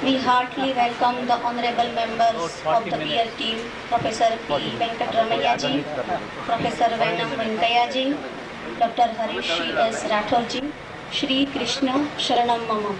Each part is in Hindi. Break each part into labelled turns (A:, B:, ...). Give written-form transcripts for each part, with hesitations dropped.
A: We heartily welcome the honorable members of the peer team, Professor P. Venkatramayya ji, Professor Venam Venkaya ji, Dr. Harish S. Rathore ji, Shri Krishna Sharanam Mama.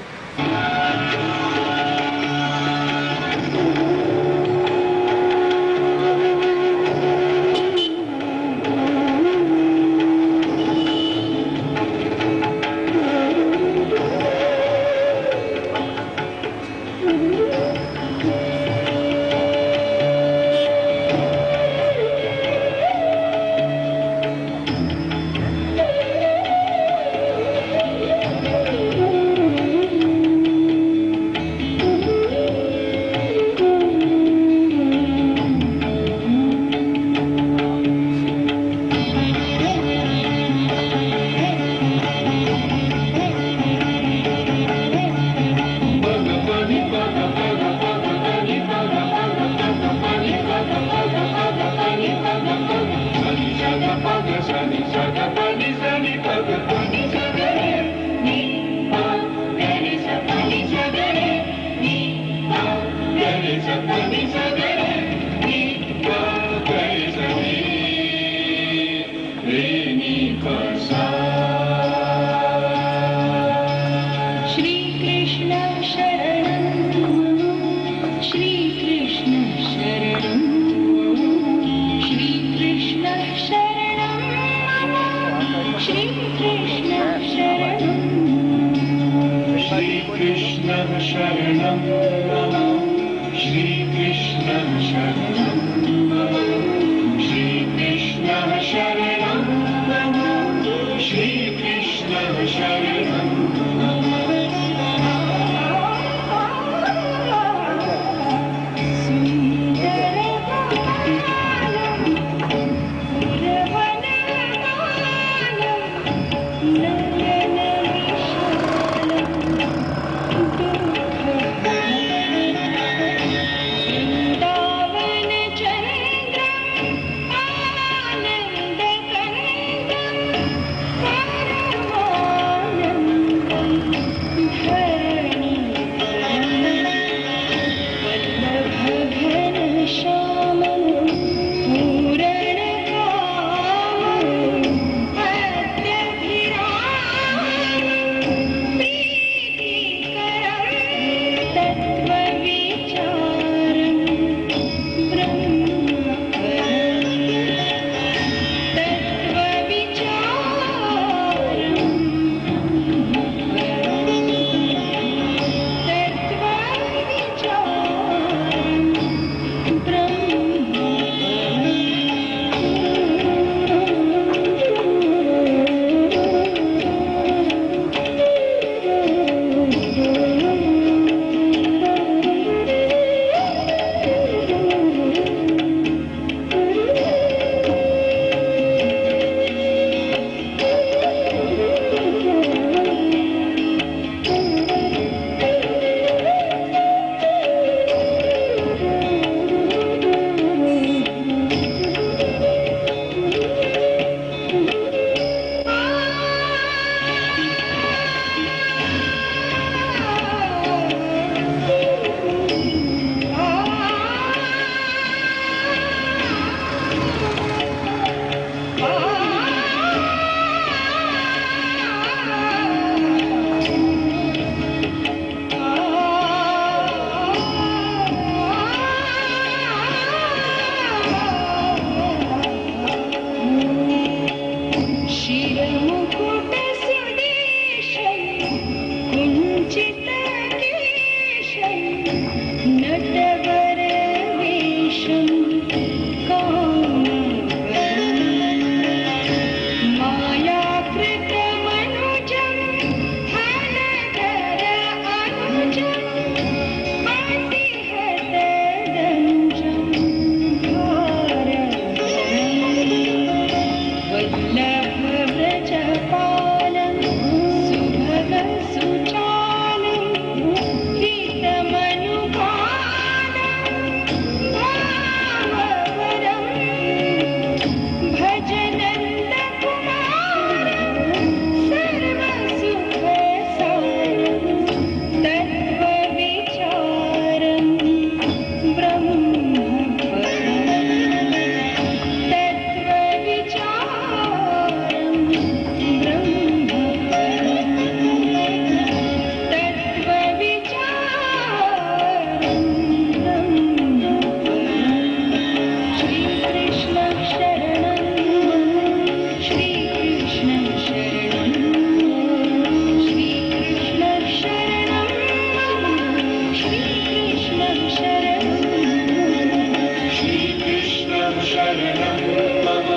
B: शरणं मम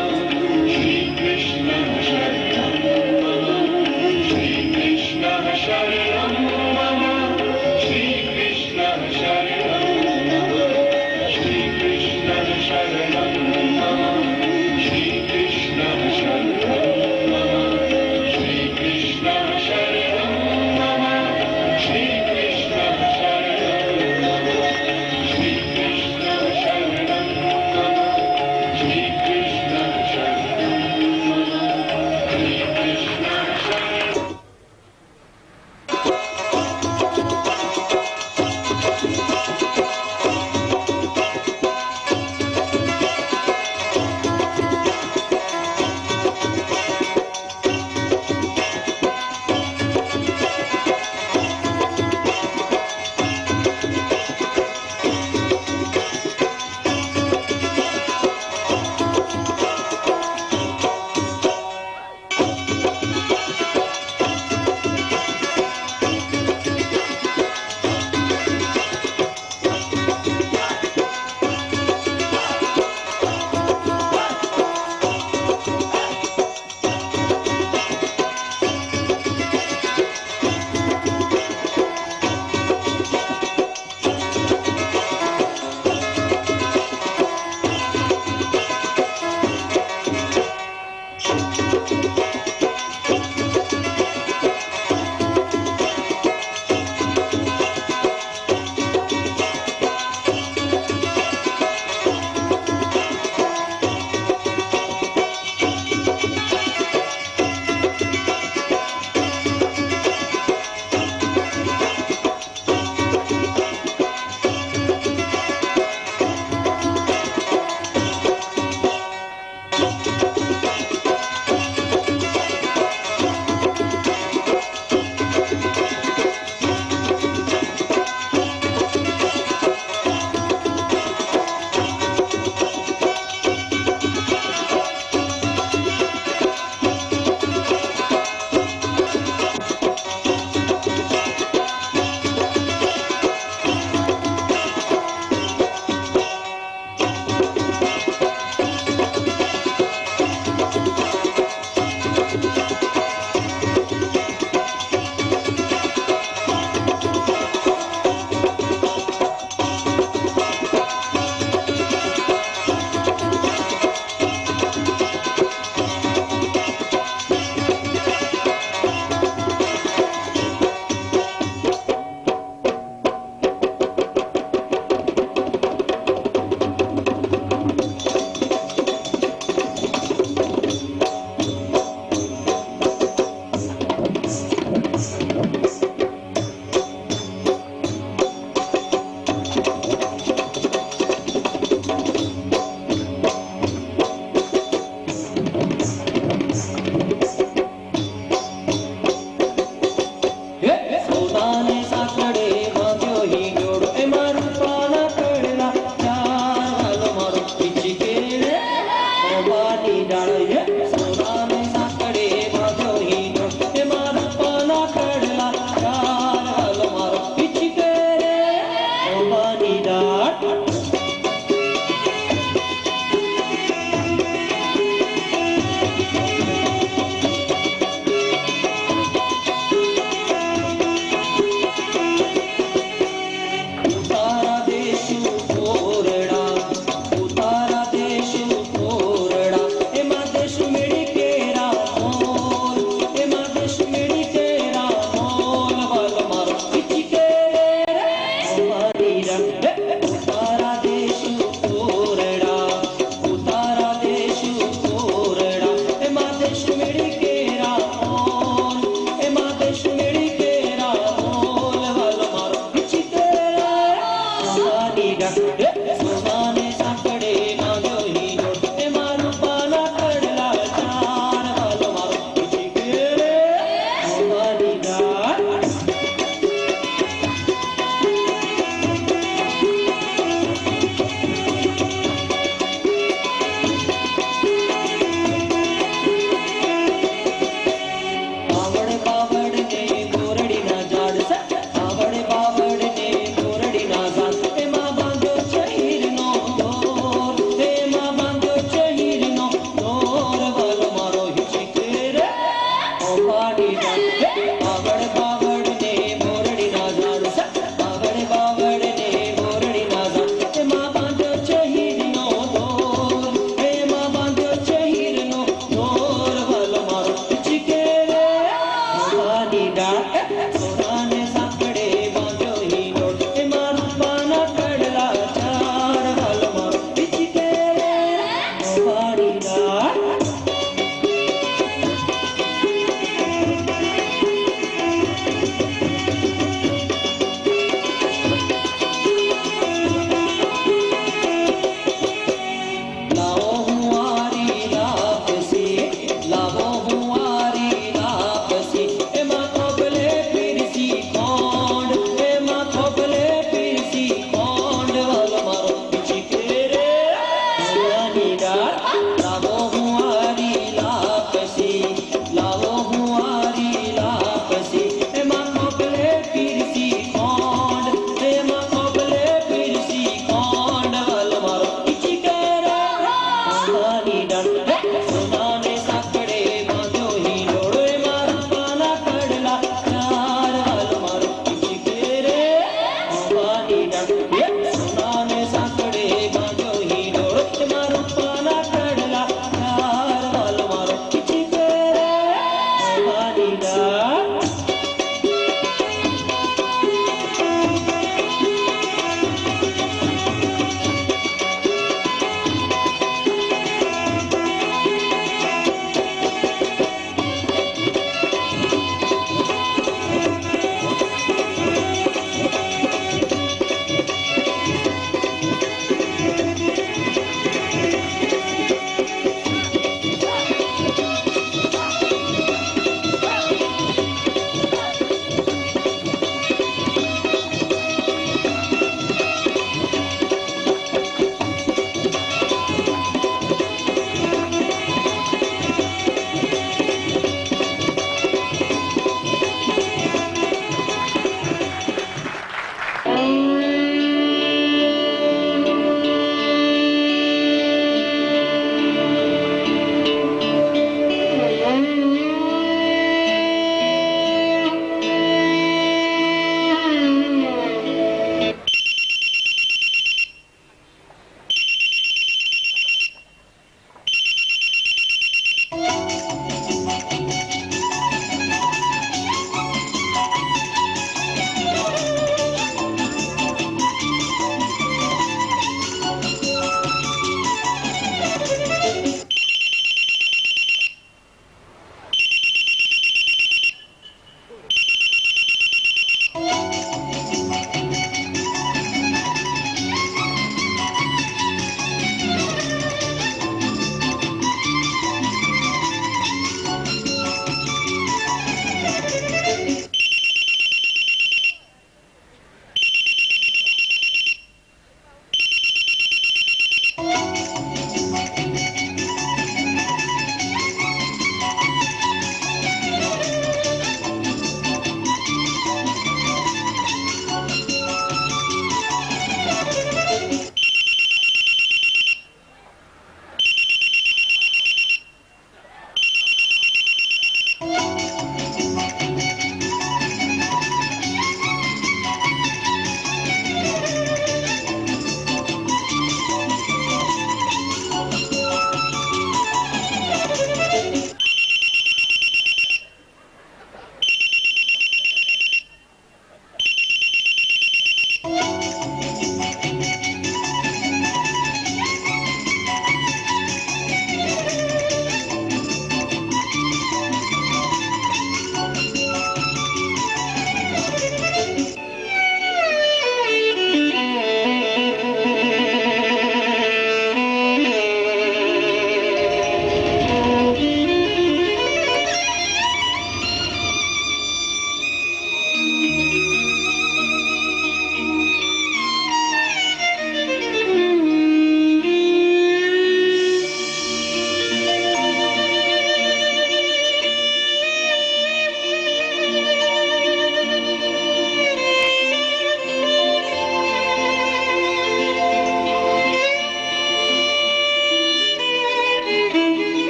B: श्रीकृष्ण शरणं मम श्रीकृष्ण शरणं मम श्रीकृष्ण शरणं मम श्रीकृष्ण शरणं मम श्रीकृष्ण शरणं मम श्रीकृष्ण शरणं मम श्रीकृष्ण शरणं मम श्रीकृष्ण शरणं मम श्रीकृष्ण
C: ભવાની ડાળ લાવો હુંવારી લાપસી લાવો હુંવારી લાપસી એમાં કોપલે પીરસી કોંડ એમાં કોપલે પીરસી કોંડ વાલ મારો ઈચી કરે ભવાની ડાળ સોનાને સાકડે બાંધ્યો હિંડોળો એમાં રૂપાના કડલા ચાર વાલ મારો ઈચી કરે ભવાની ડાળ સોનાને સાકડે બાંધ્યો હિંડોળો એમાં રૂપાના કડલા ચાર વાલ મારો ઈચી કરે ભવાની ડાળ
D: Thank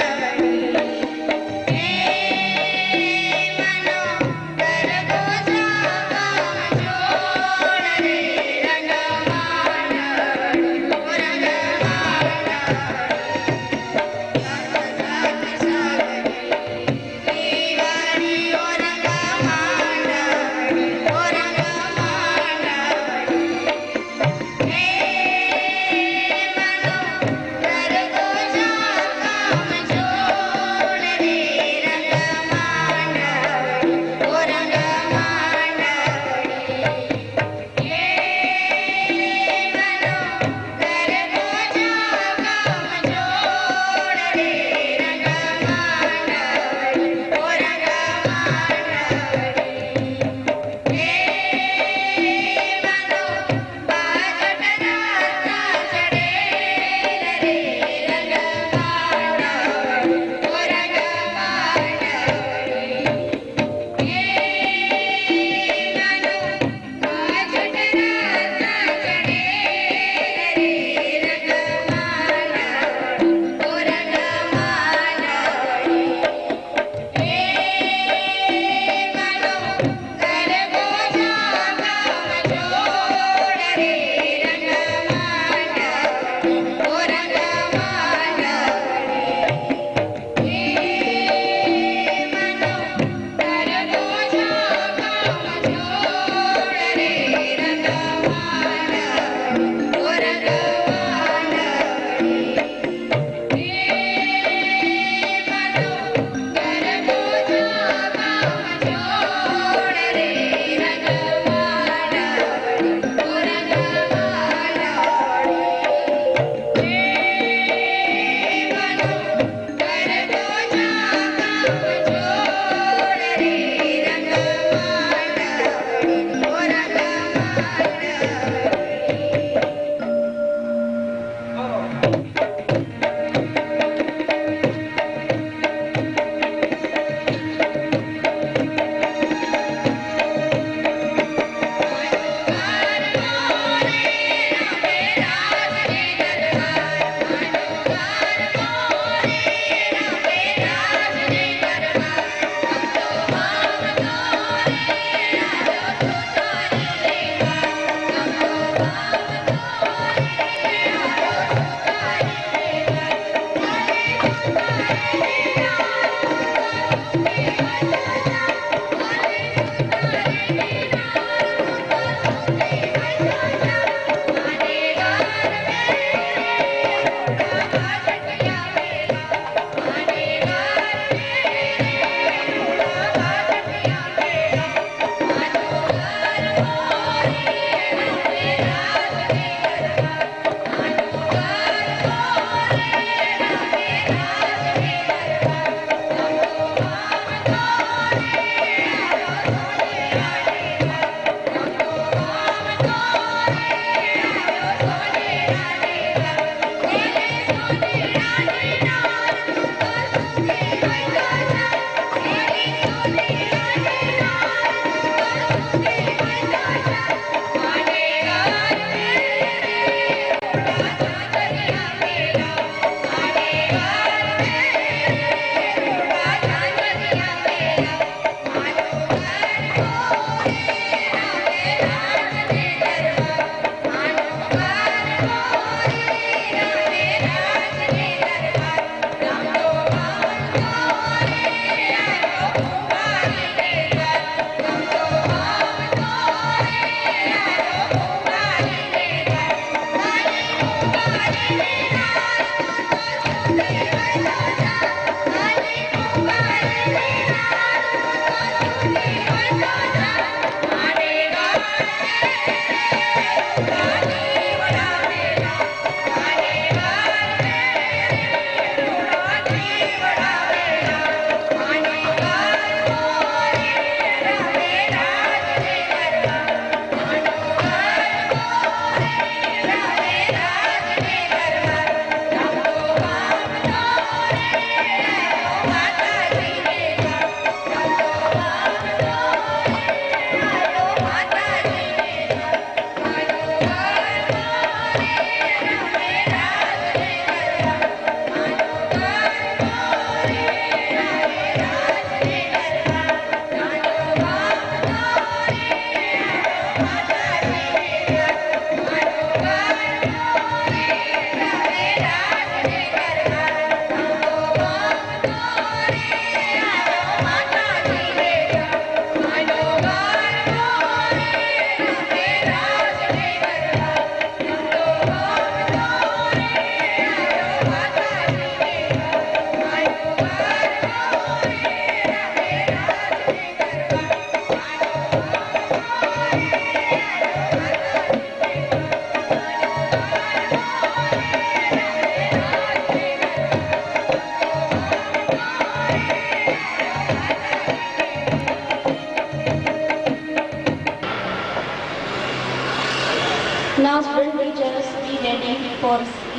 D: you.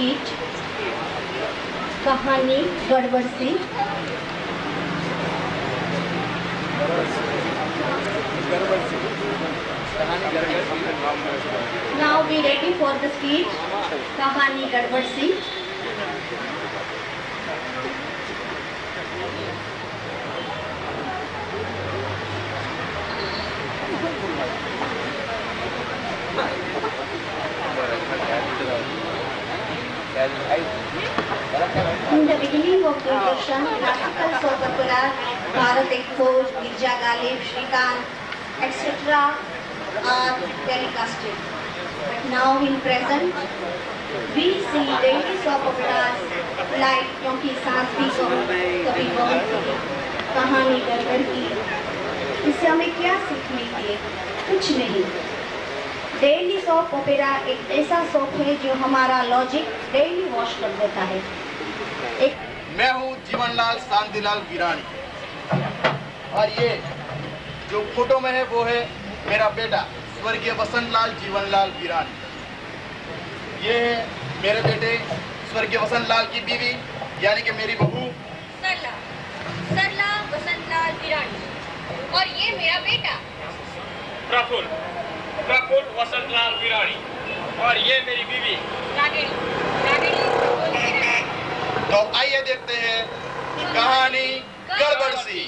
A: skit कहानी गड़बड़ सी। Now be ready for the skit कहानी गड़बड़ सी। In the beginning of Doordarshan, classical soap opera, Bharat Ek Khoj, Mirza Ghalib, Shrikant, etc. are telecasted. But now in present, we see daily soap operas like क्योंकि सांस भी को कभी बहुत थी, कहानी गड़बड़ की। इससे हमें क्या सीख मिलती है? कुछ नहीं। डेली सोप ओपेरा एक ऐसा सोप है जो हमारा लॉजिक डेली वॉश कर देता है।
D: मैं हूँ जीवनलाल शांतिलाल वीरानी और ये जो फोटो में है वो है मेरा बेटा स्वर्गीय वसंतलाल जीवनलाल वीरानी। ये है मेरे बेटे स्वर्गीय वसंतलाल की बीवी यानी कि मेरी बहू
E: सरला वसंतलाल वीरानी। और ये मेरा बेटा
F: प्रफुल्ल वसंतलाल वीरानी। और ये मेरी बीवी
E: रागिणी
D: तो आइए देखते हैं कहानी गड़बड़ सी।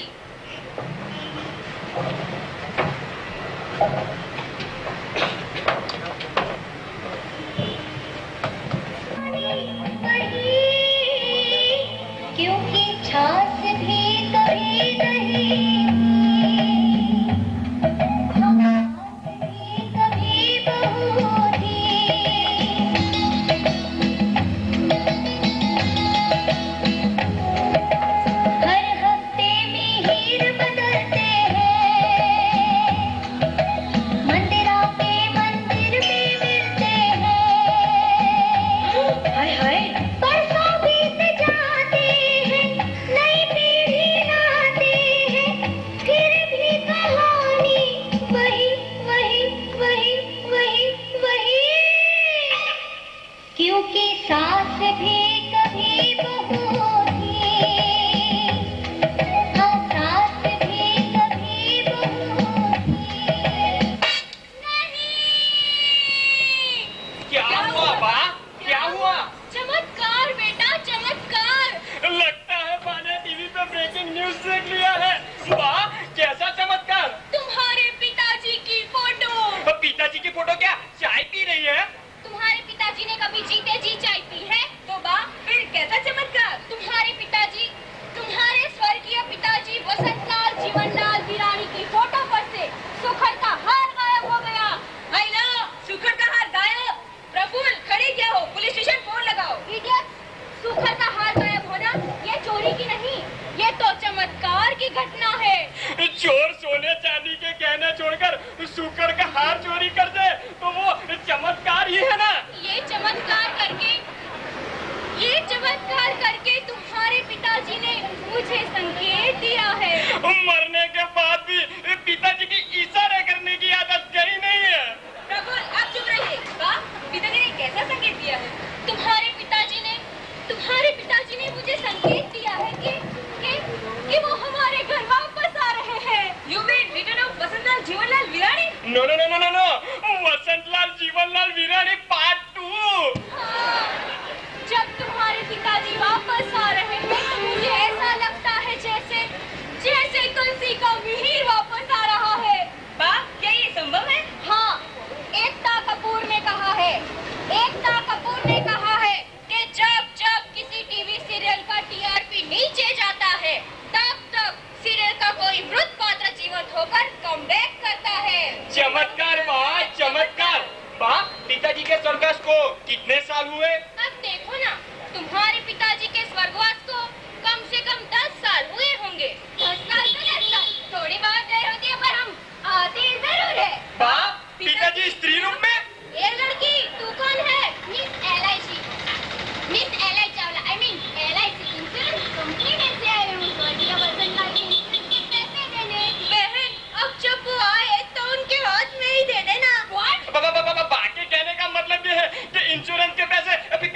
E: क्योंकि छाछ भी कभी नहीं कभी बहू थी। हर हफ्ते में हीर बदलते हैं, मंदिर आके मंदिर में मिलते हैं। हाय हाय परसों बीत जाते हैं, नई पीढ़ी लाते हैं, फिर भी कहानी वही वही वही वही वही। क्योंकि सास भी कभी बहू थी, हाँ सास भी कभी बहू थी।
F: क्या हुआ बा? क्या हुआ?
E: चमत्कार बेटा चमत्कार।
F: लगता है बा ने टीवी पे ब्रेकिंग न्यूज देख लिया है। बा कैसा चमत्कार?
E: तुम्हारे पिताजी की फोटो।
F: पिताजी की फोटो क्या चाय पी रही है?
E: तुम्हारे पिताजी ने कभी जीते जी चाय पी है? तो बा फिर कैसा चमत्कार? तुम्हारे स्वर्गीय पिताजी वसंतलाल जीवनलाल वीरानी की फोटो पर से सुखड़ का हार गायब हो गया। आइला सुखड़ का हार गायब। प्रफुल्ल खड़े क्या हो? पुलिस स्टेशन फोन लगाओ। इडियट, सुखड़ का हार गायब होना ये चोरी की नहीं, ये तो चमत्कार की घटना है।
F: चोर सोने चांदी के गहने छोड़कर सूकड़ का हार चोरी कर दे तो वो चमत्कार ही है ना।
E: ये चमत्कार करके तुम्हारे पिताजी ने मुझे संकेत दिया है।
F: मरने के बाद भी पिताजी की इशारे करने की आदत गई नहीं है।
E: प्रफुल्ल आप चुप रहिए। वाह, पिताजी ने कैसा संकेत दिया है? तुम्हारे पिताजी ने मुझे संकेत दिया है कि वो हमारे घर वापस आ रहे हैं। You mean return of Vasantlal Jeevanlal Virani?
F: No Vasantlal Jeevanlal Virani part 2।
E: हाँ, जब तुम्हारे पिताजी वापस आ रहे हैं तो मुझे ऐसा लगता है जैसे तुलसी का मिहिर वापस आ रहा है। वाह, क्या ये संभव है? हाँ, एकता कपूर ने कहा है कि जब किसी टीवी सीरियल का टीआरपी नीचे जाता है तब सीरियल का कोई मृत पात्र जीवित होकर कमबैक करता है।
F: चमत्कार बा पिताजी के स्वर्गवास को कितने साल हुए?
E: अब देखो ना, तुम्हारे पिताजी के स्वर्गवास को कम से कम 10 साल हुए होंगे। 10 साल तो लगता थोड़ी बहुत देर होती है, पर हम आते जरूर है।
F: बा पिताजी स्त्री रूप में?
E: ये लड़की तू कौन है? Miss LI Chawla, I mean LIC insurance company में से आई हूँ स्वर्गीय वसंतलाल के पैसे देने। बहन, अब जब वो आए तो उनके हाथ में ही दे देना। What?
F: बाकी कहने का मतलब ये है कि इंश्योरेंस के पैसे अभी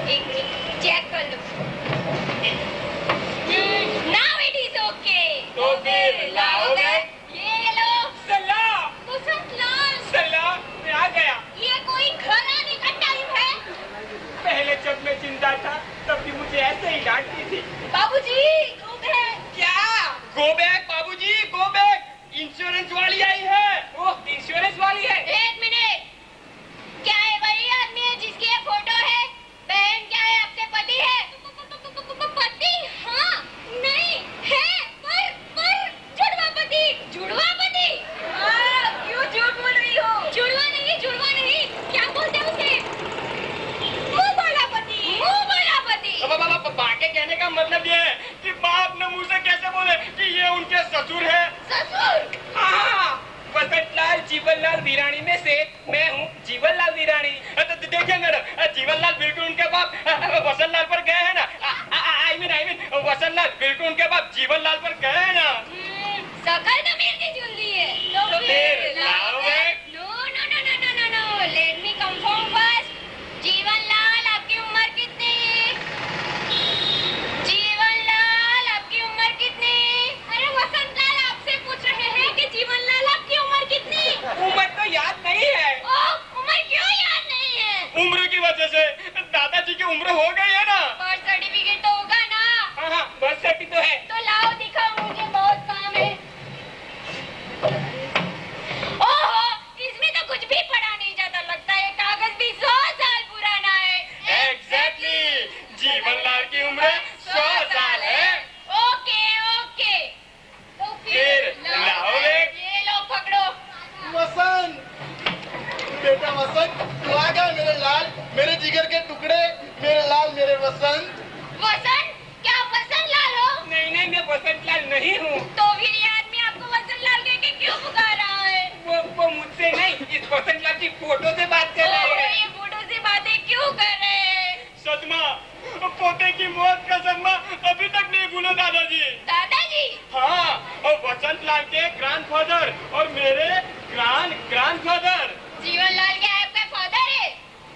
E: एक मिनट चेक कर लो। Now it is okay.
F: तो फिर लाओगे?
E: ये लो।
F: सलाह
E: वसंत लाल,
F: सलाह मैं आ गया।
E: ये कोई घर आने का टाइम है?
F: पहले जब मैं जिंदा था तब भी मुझे ऐसे ही डांटती थी।
E: बाबूजी गो बैक।
F: क्या? गो बैक बाबूजी, गो बैक। इंश्योरेंस वाली आई है। ओह, इंश्योरेंस वाली है।
E: एक मिनट, क्या है वही आदमी है जिसकी ये फोटो है? बहन क्या है आपके पति है? पति? हाँ, नहीं है, पर जुड़वा पति। जुड़वा पति? क्यों झूठ बोल रही हो? जुड़वा नहीं, क्या बोलते हैं उसे? मुंह बोला पति। मुंह बोला पति।
F: अब बाके कहने का मतलब ये है कि बाप ने मुंह से कैसे बोले कि ये उनके ससुर है।
E: ससुर?
F: हाँ, वसंतलाल जीवनलाल वीरानी में से मैं हूँ जीवनलाल वीरानी। देखिए मैडम, जीवनलाल बिल्कुल उनके बाप वसंतलाल पर गए हैं ना। आई मीन वसंतलाल बिल्कुल उनके बाप जीवनलाल पर गए हैं ना।
E: सकल तो मिलती जुलती है।
F: तो फिर लाओगे?
E: No, let me confirm first. Jeevanlal आपकी उम्र कितनी है? जीवनलाल आपकी उम्र कितनी? अरे वसंतलाल आपसे पूछ रहे हैं कि जीवनलाल आपकी उम्र कितनी?
F: उम्र तो याद नहीं है।
E: ओह, उम्र क्यों याद नहीं है?
F: उम्र की वजह से दादाजी की उम्र हो गई है ना।
E: बर्थ सर्टिफिकेट तो होगा ना?
F: हाँ, बर्थ सर्टिफिकेट तो है।
E: तो लाओ दिखाओ, मुझे बहुत काम है। ओहो, इसमें तो कुछ भी पढ़ा नहीं जाता, लगता है कागज भी 100 साल पुराना है।
F: एग्जैक्टली, जीवनलाल की उम्र 100 साल है।
E: ओके, तो
F: फिर लाओगे?
E: ये लो पकड़ो।
D: वसंत, बेटा वसंत, तू आ गया मेरे लाल, मेरे जिगर के टुकड़े, मेरे लाल, मेरे वसंत।
E: वसंत? क्या वसंत लाल हो?
F: नहीं, मैं वसंतलाल नहीं हूँ।
E: तो फिर ये आदमी आपको वसंत लाल कह के क्यों पुकार रहा है?
F: वो मुझसे नहीं, इस वसंतलाल की फोटो से बात कर रहे
E: ओह,
F: हैं।
E: ये फोटो से बातें क्यों कर रहे हैं?
F: सदमा, पोते की मौत का सदमा अभी तक नहीं भूला दादाजी।
E: दादाजी?
F: हाँ, और वसंतलाल के ग्रैंडफादर और मेरे ग्रैंडफादर।
E: जीवनलाल क्या आपका फादर है?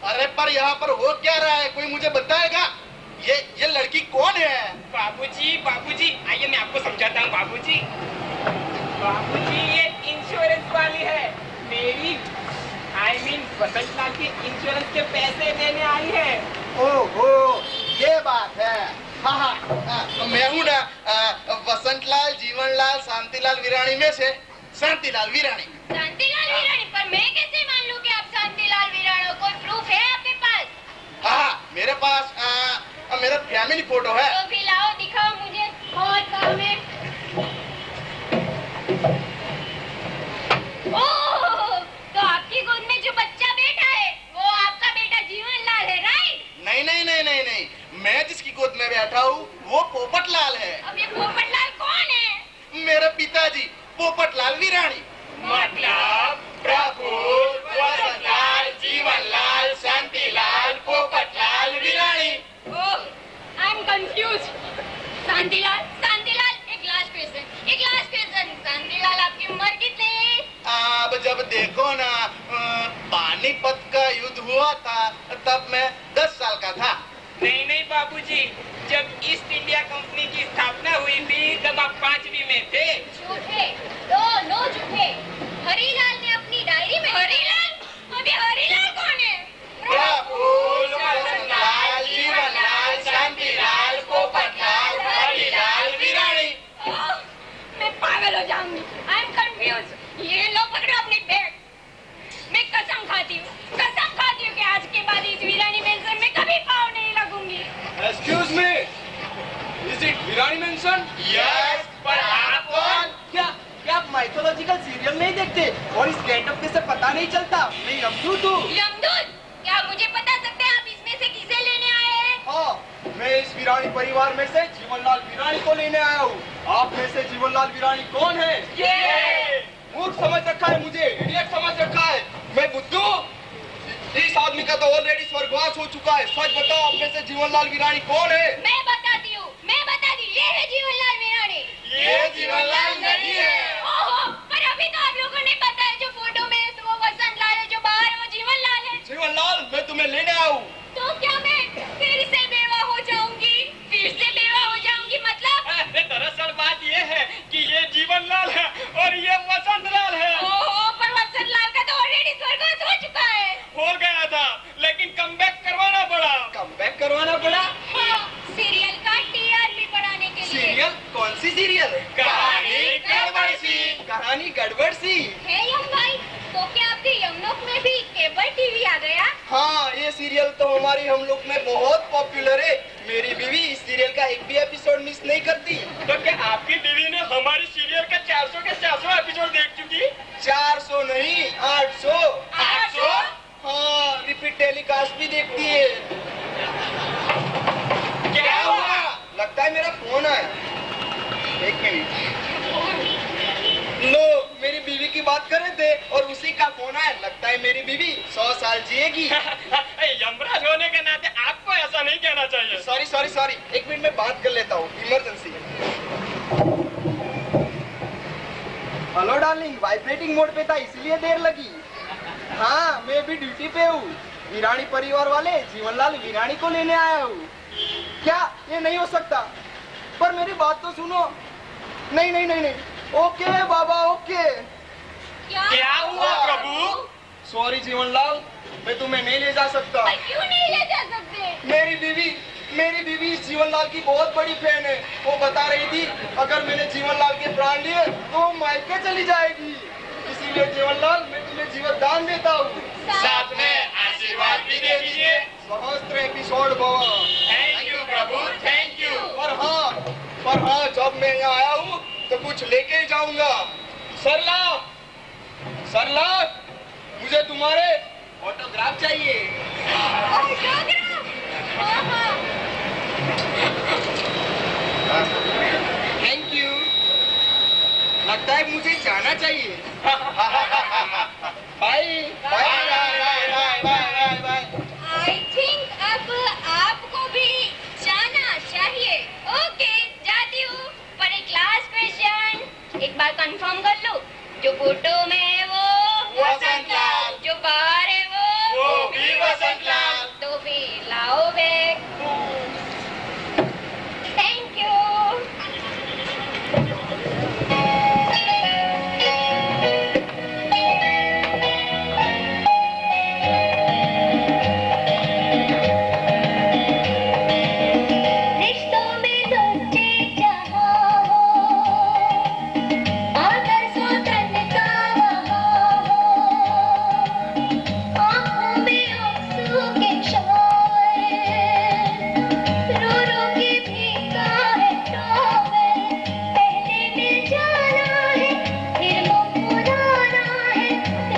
D: अरे पर यहाँ पर हो क्या रहा है, कोई मुझे बताएगा? ये लड़की कौन है?
F: बाबूजी, आइए मैं आपको समझाता हूँ। बाबूजी, ये इंश्योरेंस वाली है। मेरी वसंतलाल के इंश्योरेंस के पैसे देने आई है।
D: ओहो, ये बात है। हाँ, मैं हूँ ना वसंतलाल, जीवनलाल, शांतिलाल वीरानी में से शांतिलाल वीरानी।
E: शांतिलाल वीरानी? पर मैं कैसे मान लूं कि आप शांतिलाल वीरानी हो? कोई प्रूफ है आपके पास?
D: हाँ, मेरे पास मेरा फैमिली फोटो है।
E: तो भी लाओ दिखाओ मुझे, बहुत काम है। ओह, तो आपकी गोद में जो बच्चा बैठा है वो आपका बेटा जीवनलाल है, राइट?
D: नहीं, मैं जिसकी गोद में बैठा हूँ वो पोपटलाल है।
E: अब ये पोपटलाल कौन है?
D: मेरे पिताजी पोपटलाल वीरानी।
F: मतलब प्रभु वसंतलाल, जीवनलाल, शांतिलाल, पोपटलाल वीरानी।
E: ओह, आई एम कंफ्यूज। शांतिलाल, एक लास्ट क्वेश्चन। शांतिलाल आपकी उम्र कितनी है?
D: अब जब देखो ना, पानीपत का युद्ध हुआ था तब मैं 10 साल का था।
F: नहीं बाबूजी, जब ईस्ट इंडिया कंपनी की स्थापना हुई थी तब आप 5वीं में थे।
E: झूठे, नो झूठे। हरीलाल ने अपनी डायरी में। हरीलाल? अभी हरीलाल कौन है?
D: प्रभु वसंतलाल, जीवनलाल, शांतिलाल, पोपटलाल, हरिलाल वीरानी।
E: ओह, मैं पागल हो जाऊंगी। I am confuse. ये लो पकड़ो अपने बैग। मैं कसम खाती हूँ कि आज के बाद इस वीरानी मेंशन में कभी पाँव नहीं लगूंगी।
F: Excuse me, is it Virani mansion?
D: Yes, पर आप कौन?
G: क्या आप माइथोलॉजिकल सीरियल नहीं देखते और इस गेटअप से पता नहीं चलता? मैं यमदूत हूँ।
E: यमदूत? क्या मुझे बता सकते हैं आप इसमें से किसे लेने आए हैं?
G: हाँ, मैं इस वीरानी परिवार में से जीवनलाल वीरानी को लेने आया हूँ। आप में से जीवनलाल वीरानी कौन है?
F: ये
G: मूर्ख समझ रखा है मुझे, इडियट समझ रखा है। मैं बुद्धू? इस आदमी का तो ऑलरेडी स्वर्गवास हो चुका है। सच बताओ, आप में से जीवनलाल वीरानी कौन है?
E: मैं बताती हूँ, ये है जीवनलाल वीरानी।
D: ये जीवनलाल नहीं है।
E: ओहो, पर अभी तो आप लोगों ने बताया जो फोटो में है तो वो वसंतलाल है, जो बाहर है वो जीवनलाल है।
G: जीवनलाल, मैं तुम्हें लेने आया हूँ।
E: तो क्या मैं फिर
G: कुमारी हम लोग में बहुत पॉपुलर है। मेरी बीवी इस सीरियल का एक भी एपिसोड मिस नहीं करती।
F: तो क्या आपकी बीवी ने हमारी सीरियल का 400 के 400 एपिसोड देख चुकी?
G: 400 नहीं, 800।
F: 800?
G: हाँ, रिपीट टेलीकास्ट भी देखती है।
F: क्या हुआ?
G: लगता है मेरा फोन आया। एक मिनट। लो, मेरी बीवी की बात कर रहे थे और उसी का फोन आया। लगता है मेरी बीवी 100 साल जिएगी।
F: यमराज होने के नाते आपको ऐसा नहीं कहना चाहिए।
G: सॉरी, एक मिनट में बात कर लेता हूँ, इमरजेंसी है। हेलो डार्लिंग, वाइब्रेटिंग मोड पे था इसलिए देर लगी। हाँ, मैं भी ड्यूटी पे हूँ। वीरानी परिवार वाले जीवनलाल वीरानी को लेने आया हूँ। क्या ये नहीं हो सकता? पर मेरी बात तो सुनो। नहीं, ओके बाबा, ओके।
F: क्या हुआ प्रभु?
G: सॉरी जीवनलाल, मैं तुम्हें नहीं ले जा सकता।
E: क्यों नहीं ले जा सकते?
G: मेरी बीवी इस जीवनलाल की बहुत बड़ी फैन है। वो बता रही थी अगर मैंने जीवनलाल के प्राण लिए तो वो मायके चली जाएगी। इसीलिए जीवनलाल, मैं तुम्हें जीवन दान देता हूँ।
F: साथ में आशीर्वाद भी दे दीजिए।
G: सहस्त्र एपिसोड भव।
F: Thank you Prabhu, thank you.
G: पर हाँ, जब मैं यहाँ आया हूँ तो कुछ लेके जाऊंगा। सरला, मुझे तुम्हारे ऑटोग्राफ चाहिए। Thank you. लगता है मुझे जाना चाहिए। बाय।
E: आई थिंक अब आपको भी जाना चाहिए। ओके, जाती हूँ। पर एक लास्ट क्वेश्चन, एक बार कंफर्म कर लो, जो फोटो में है वो
F: वसंतलाल,
E: जो बाहर है
F: वो भी वसंतलाल।
E: तो फिर लाओ बैग। Thank you.
A: रिश्तों में सच्चे जहाँ हो, आदर स्वतन का वहाँ हो, आँखों में आंसू के शोर, रो रो के भीगा है टॉवल, पहले मिल जाना है, फिर मुस्कुराना है,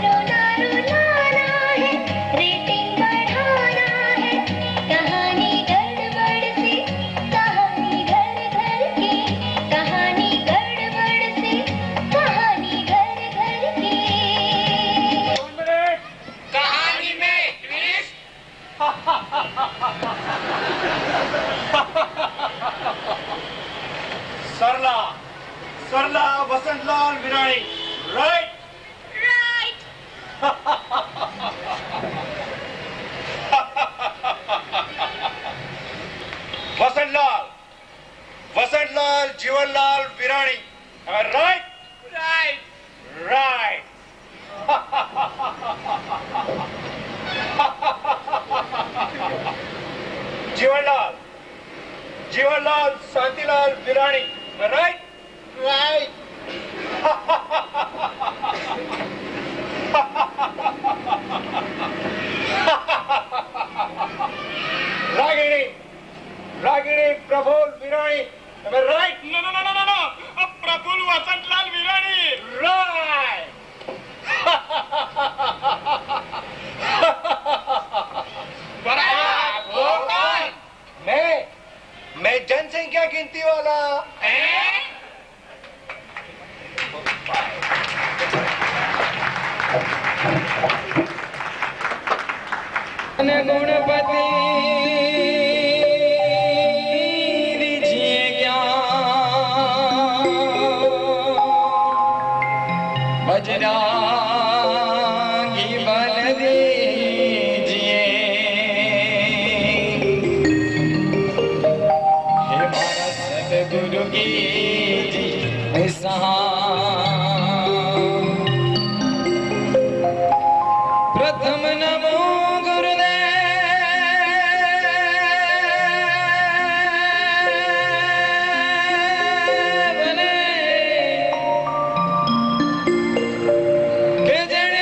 A: रोना रुलाना है, रेटिंग बढ़ाना है, कहानी गड़बड़ से, कहानी घर घर की, कहानी गड़बड़ से, कहानी घर घर की।
F: कहानी में twist.
D: Sarla Vasantlal Virani, right? Vasantlal Jeevanlal Virani, right? Right. Jeevanlal Shantilal Virani, right? Ragini Prafull Virani, right?
F: No, Prafull Vasantlal Virani.
D: Right.
F: पर आप हो कौन?
D: मैं जनसंख्या गिनती वाला।
F: हैं?
C: गुणपति दीजिए ज्ञान, बजरंगी बल दीजिए, हे हमारा सतगुरु की सहाय। प्रथम नमो गुरुदेव ने, के जड़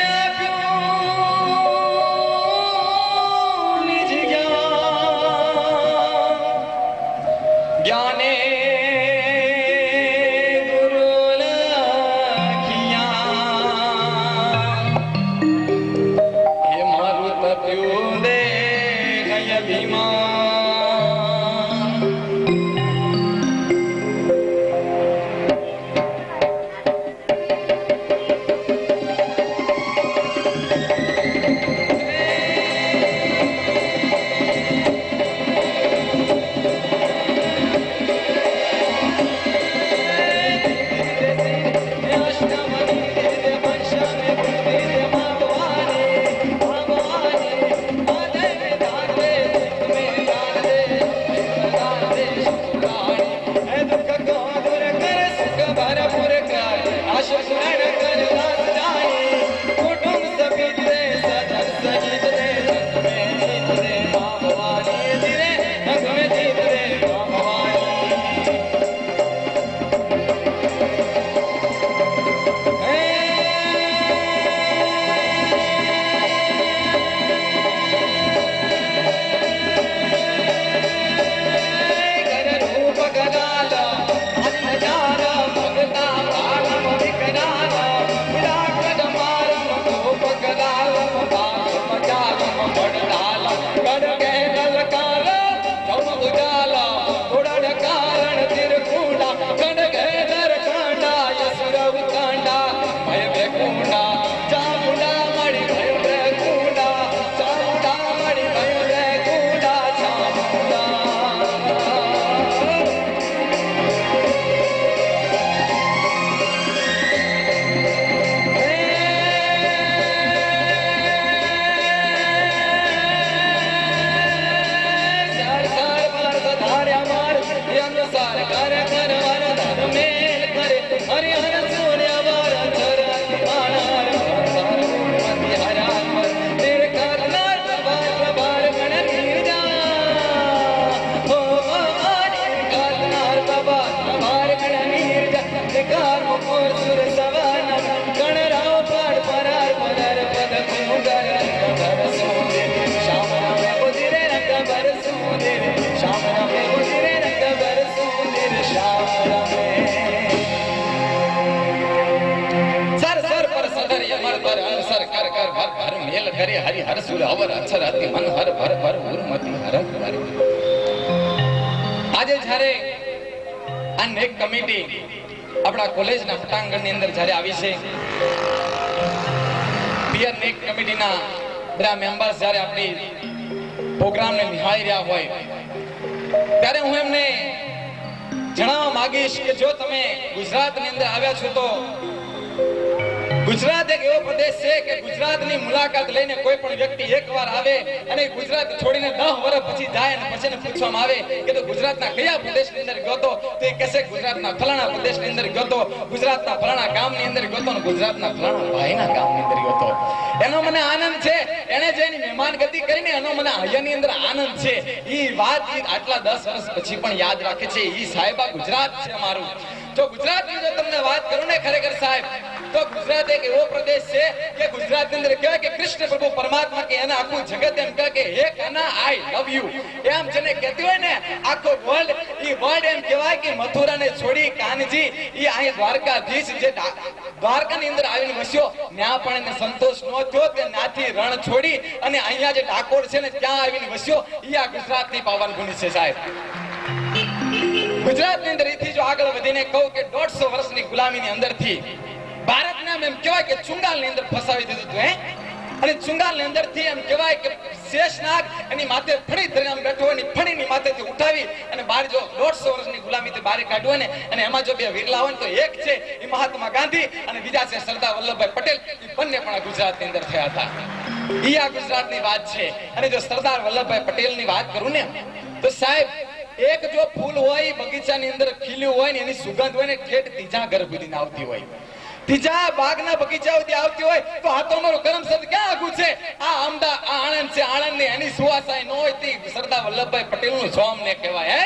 C: करे हरि हर सुर अवर अक्षर अति मन हर भर भर उर्मति हर हर આજે જ્યારે આ નેક કમિટી આપણા કોલેજના પટાંગણની અંદર જ્યારે આવી છે પિયર નેક કમિટીના બધા મેમ્બર્સ જ્યારે આપણી પ્રોગ્રામને નિહાળી રહ્યા હોય ત્યારે હું એમને જણાવવા માંગીશ કે જો તમે ગુજરાતની અંદર આવ્યા છો તો ગુજરાત એક એવો પ્રદેશ છે કે ગુજરાતની મુલાકાત લઈને કોઈ પણ વ્યક્તિ એકવાર આવે અને ગુજરાત છોડીને 10 વર્ષ પછી જાય અને પછી પૂછવામાં આવે કે તો ગુજરાતના કયા પ્રદેશની અંદર ગયો તો એ કહેશે ગુજરાતના ફલાણા પ્રદેશની અંદર ગયો તો, ગુજરાતના ફલાણા ગામની અંદર ગયો તો, ગુજરાતના ફલાણા ભાઈના ગામની અંદર ગયો તો. એનો મને આનંદ છે, એને જે એની મહેમાનગતિ કરીને એનો મને અહીંયાની અંદર આનંદ છે. ઈ વાત આટલા 10 વર્ષ પછી પણ યાદ રાખે છે. ઈ સાહેબા ગુજરાત છે અમારું. જો ગુજરાતની જો તમને વાત કરું ને ખરેખર સાહેબ તો ગુજરાત એક એવો પ્રદેશ છે કે ગુજરાતની અંદર કહેવાય કે કૃષ્ણ પ્રભુ પરમાત્મા કે એના આખું જગત એમ કહે કે હે કાના આઈ લવ યુ એમ જેને કહેતી હોય ને આખો વર્લ્ડ ઈ વર્લ્ડ એમ કહેવાય કે મથુરાને છોડી કાનજી ઈ અહીં દ્વારકાધીશ જે દ્વારકાની અંદર આવીને વસ્યો ત્યાં પણ એને સંતોષ ન થયો તે નાથી રણ છોડી અને અહીંયા જે ડાકોર છે ને ત્યાં આવીને વસ્યો ઈ આ ગુજરાતની પાવન ભૂમિ છે સાહેબ. ગુજરાતની અંદર એથી જો આગળ વધીને કહું કે 150 વર્ષની ગુલામીની અંદરથી ભારતને એમ કહેવાય કે ચુંગાલની અંદર ફસાવી દીધું હતું અને ચુંગાલની અંદરથી એમ કહેવાય કે શેષનાગ એની માથે ફણી ધરીને બેઠો હોય ફણીની માથેથી ઉઠાવી અને બહાર જો 150 વર્ષની ગુલામીથી બહાર કાઢ્યો ને અને એમાં જો બે વિરલા હોય તો એક છે એ મહાત્મા ગાંધી અને બીજા છે સરદાર વલ્લભભાઈ પટેલ. એ બંને પણ ગુજરાતની અંદર થયા હતા. ઈ આ ગુજરાતની વાત છે. અને જો સરદાર વલ્લભભાઈ પટેલની વાત કરું ને તો સાહેબ એક જો ફૂલ હોય બગીચાની અંદર ખીલ્યું હોય ને એની સુગંધ હોય ને ઠેઠ ત્રીજા ઘર સુધી આવતી હોય, ત્રીજા બાગના બગીચા સુધી આવતી હોય તો આ તો અમારું કરમસદ ક્યાં આગું છે? આ અમદાવાદ આ આણંદ છે. આણંદ ની એની સુવાસાઈ ન હોય તે સરદાર વલ્લભભાઈ પટેલ નું જોમ ને કહેવાય.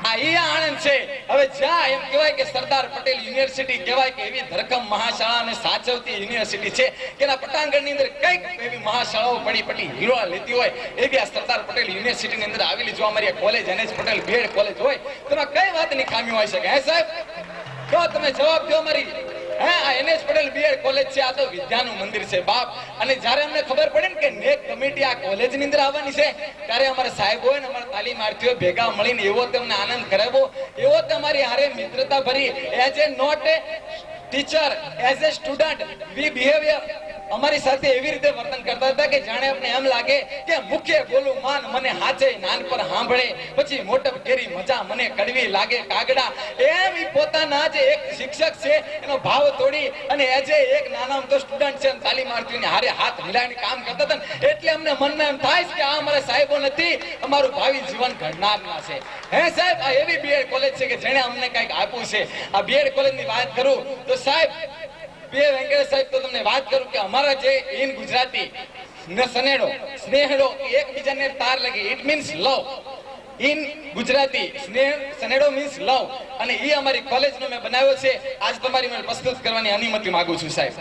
C: આ ઈ આણંદ છે. હવે જ્યાં એમ કહેવાય કે સરદાર પટેલ યુનિવર્સિટી કહેવાય કે એવી ધરખમ મહાશાળા અને સાચવતી યુનિવર્સિટી છે કે એના પટાંગણની અંદર કઈક એવી મહાશાળાઓ પડી હીરો લેતી હોય એવી આ સરદાર પટેલ યુનિવર્સિટીની અંદર આવેલી જો અમારી college NH Patel BEd college હોય તો કઈ વાતની ખામી હોય શકે? હે સાહેબ તો તમે જવાબ દો મારી. આ NH પટેલ બીએડ કોલેજ છે. આ તો વિદ્યાનું મંદિર છે બાપ. અને જ્યારે અમને ખબર પડે ને કે નેક કમિટી આ કોલેજની અંદર આવવાની છે ત્યારે અમારા સાહેબો હોય ને અમારા તાલીમાર્થીઓ ભેગા મળીને એવો તમને આનંદ કરાવ્યો, એવો તમારી હારે મિત્રતા ભરી as a not a teacher as a student we behaviour અમારી સાથે એવી રીતે વર્તન કરતા હતા કે જાણે આપણે એમ લાગે કે મુખ્ય બોલું માન મને હાચે નાન પર સાંભળે પછી મોટપ કેરી મજા મને કડવી લાગે કાગડા. એમ ઈ પોતાના જે એક શિક્ષક છે એનો ભાવ તોડી અને એજ એક નાના તો સ્ટુડન્ટ છે તાલીમાર્થીઓને હારે હાથ મિલાવીને કામ કરતા હતા. એટલે અમને મનમાં એમ થાય કે આ અમારા સાહેબો નથી, અમારું ભાવિ જીવન ઘડનારના છે. હે સાહેબ આ એવી બીએડ કોલેજ છે કે જેણે અમને કંઈક આપ્યું છે. આ બીએડ કોલેજની વાત કરું તો સાહેબ બે વેંકટેશ સાહેબ તો તમને વાત કરું કે અમારા જે ઇન ગુજરાતી સનેડો સ્નેહડો એકબીજાને તાર લાગી it means love. In Gujarati સનેડો મીન્સ લવ અને એ અમારી કોલેજનો મેં બનાવ્યો છે. આજ તમારી મને પ્રસ્તુત કરવાની અનુમતિ માંગુ છું સાહેબ.